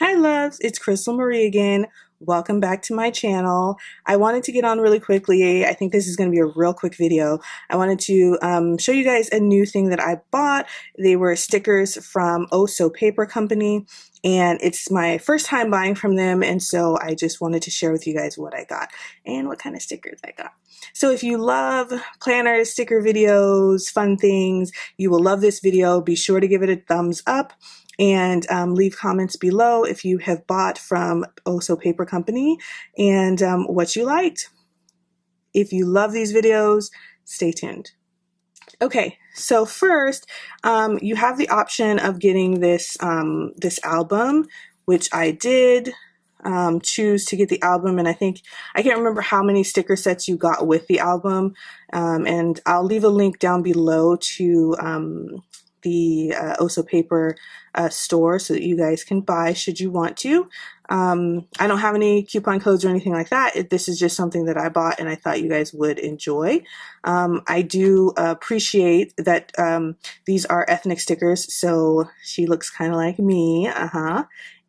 Hi loves, it's Crystal Marie again. Welcome back to my channel. I wanted to get on really quickly. I think this is going to be a real quick video. I wanted to show you guys a new thing that I bought. They were stickers from Oh So Paper Company, and it's my first time buying from them, and so I just wanted to share with you guys what I got and what kind of stickers I got. So if you love planners, sticker videos, fun things, you will love this video. Be sure to give it a thumbs up and leave comments below if you have bought from Oh So Paper Company and what you liked. If you love these videos, stay tuned. Okay, so first, you have the option of getting this this album, which I did. Choose to get the album, and I can't remember how many sticker sets you got with the album, and I'll leave a link down below to the Oh So Paper store so that you guys can buy should you want to. I don't have any coupon codes or anything like that. This is just something that I bought and I thought you guys would enjoy. I do appreciate that these are ethnic stickers, so she looks kind of like me,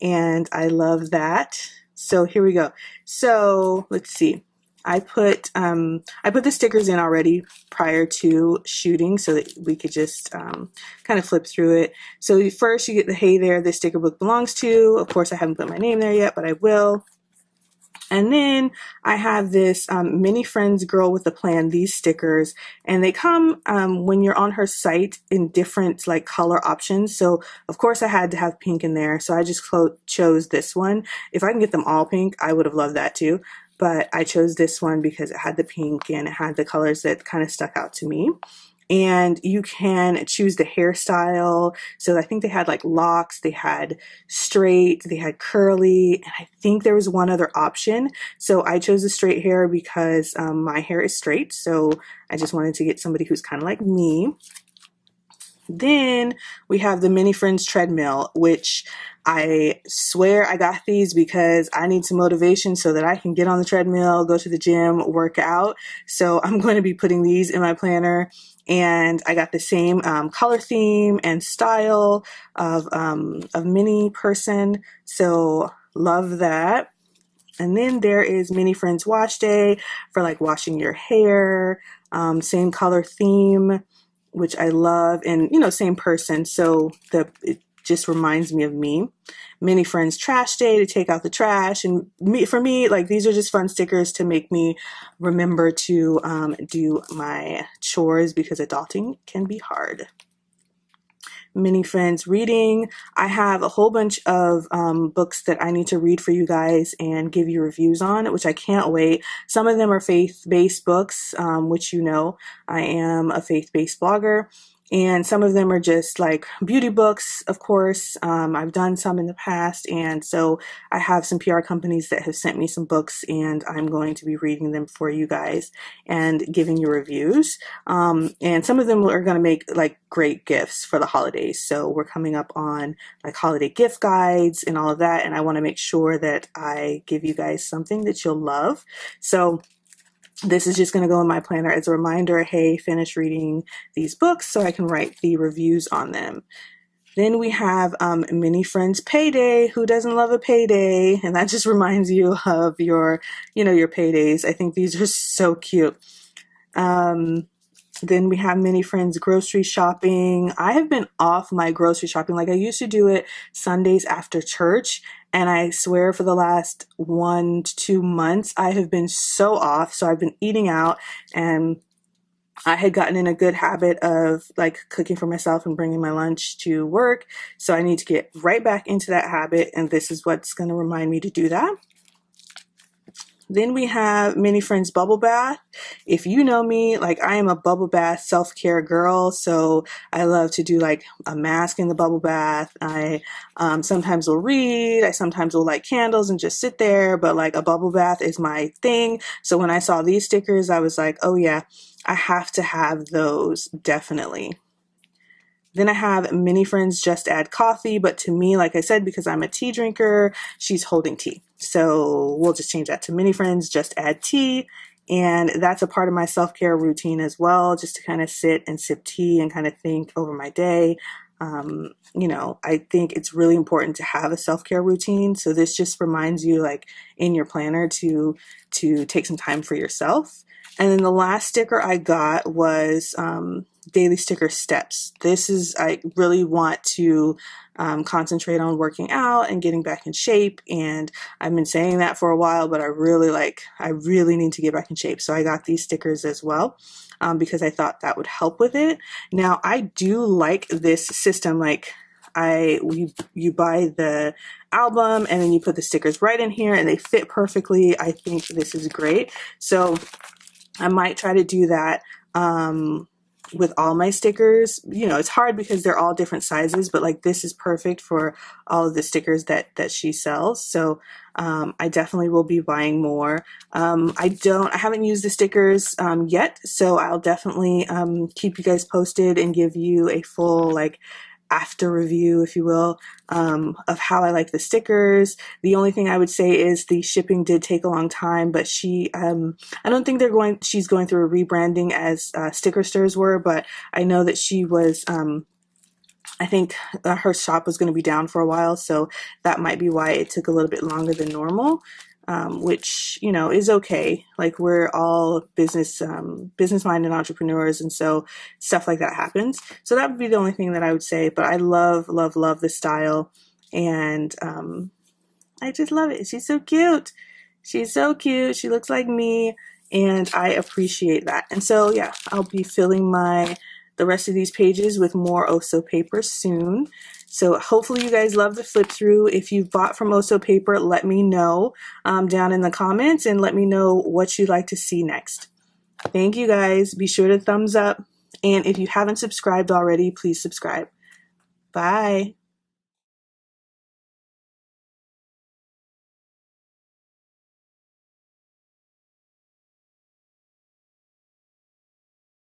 and I love that. So here we go. So let's see. I put the stickers in already prior to shooting so that we could just kind of flip through it. So first you get the Hey There, This Sticker Book Belongs To. Of course, I haven't put my name there yet, but I will. And then I have this Mini Friends Girl with a Plan, these stickers, and they come when you're on her site in different like color options. So of course I had to have pink in there, so I just chose this one. If I can get them all pink, I would have loved that too. But I chose this one because it had the pink and it had the colors that kind of stuck out to me. And you can choose the hairstyle. So I think they had like locks, they had straight, they had curly, and I think there was one other option. So I chose the straight hair because my hair is straight. So I just wanted to get somebody who's kind of like me. Then we have the Mini Friends treadmill, which I swear I got these because I need some motivation so that I can get on the treadmill, go to the gym, work out. So I'm going to be putting these in my planner. And I got the same color theme and style of mini person. So love that. And then there is Mini Friends Wash Day for like washing your hair. Same color theme, which I love, and same person, so it just reminds me of me. Mini Friends Trash Day to take out the trash, and for me, like these are just fun stickers to make me remember to do my chores because adulting can be hard. Mini Friends Reading. I have a whole bunch of books that I need to read for you guys and give you reviews on, which I can't wait. Some of them are faith-based books, which I am a faith-based blogger. And some of them are just like beauty books, of course. I've done some in the past, and so I have some PR companies that have sent me some books, and I'm going to be reading them for you guys and giving you reviews. And some of them are going to make like great gifts for the holidays. So we're coming up on like holiday gift guides and all of that, and I want to make sure that I give you guys something that you'll love. So this is just going to go in my planner as a reminder, hey, finish reading these books so I can write the reviews on them. Then we have Mini Friends Payday. Who doesn't love a payday? And that just reminds you of your paydays. I think these are so cute. Then we have Mini Friends Grocery Shopping. I have been off my grocery shopping. Like I used to do it Sundays after church. And I swear for the last 1 to 2 months, I have been so off. So I've been eating out, and I had gotten in a good habit of like cooking for myself and bringing my lunch to work. So I need to get right back into that habit. And this is what's going to remind me to do that. Then we have Mini Friends Bubble Bath. If you know me, like I am a bubble bath self-care girl, so I love to do like a mask in the bubble bath. I sometimes will read, I sometimes will light candles and just sit there, but like a bubble bath is my thing. So when I saw these stickers, I was like, oh yeah, I have to have those, definitely. Then I have Mini Friends Just Add Coffee, but to me, like I said, because I'm a tea drinker, she's holding tea. So we'll just change that to Mini Friends Just Add Tea. And that's a part of my self-care routine as well, just to kind of sit and sip tea and kind of think over my day. You know, I think it's really important to have a self-care routine. So this just reminds you, like, in your planner to take some time for yourself. And then the last sticker I got was daily sticker steps. This is, I really want to concentrate on working out and getting back in shape. And I've been saying that for a while, but I really need to get back in shape. So I got these stickers as well. Because I thought that would help with it. Now, I do like this system. Like, you buy the album and then you put the stickers right in here and they fit perfectly. I think this is great. So I might try to do that with all my stickers. You know, it's hard because they're all different sizes, but like this is perfect for all of the stickers that she sells. So I definitely will be buying more. I haven't used the stickers yet, so I'll definitely keep you guys posted and give you a full, like, after review, if you will, of how I like the stickers. The only thing I would say is the shipping did take a long time, but I don't think she's going through a rebranding as Sticker Sters were, but I know that she was, I think her shop was going to be down for a while, so that might be why it took a little bit longer than normal. Which, you know, is okay. Like, we're all business-minded entrepreneurs, and so stuff like that happens. So that would be the only thing that I would say. But I love, love, love the style, and I just love it. She's so cute. She's so cute. She looks like me, and I appreciate that. And so, yeah, I'll be filling the rest of these pages with more Oso paper soon. So hopefully you guys love the flip through. If you've bought from Oso paper, let me know down in the comments and let me know what you'd like to see next. Thank you guys. Be sure to thumbs up. And if you haven't subscribed already, please subscribe. Bye.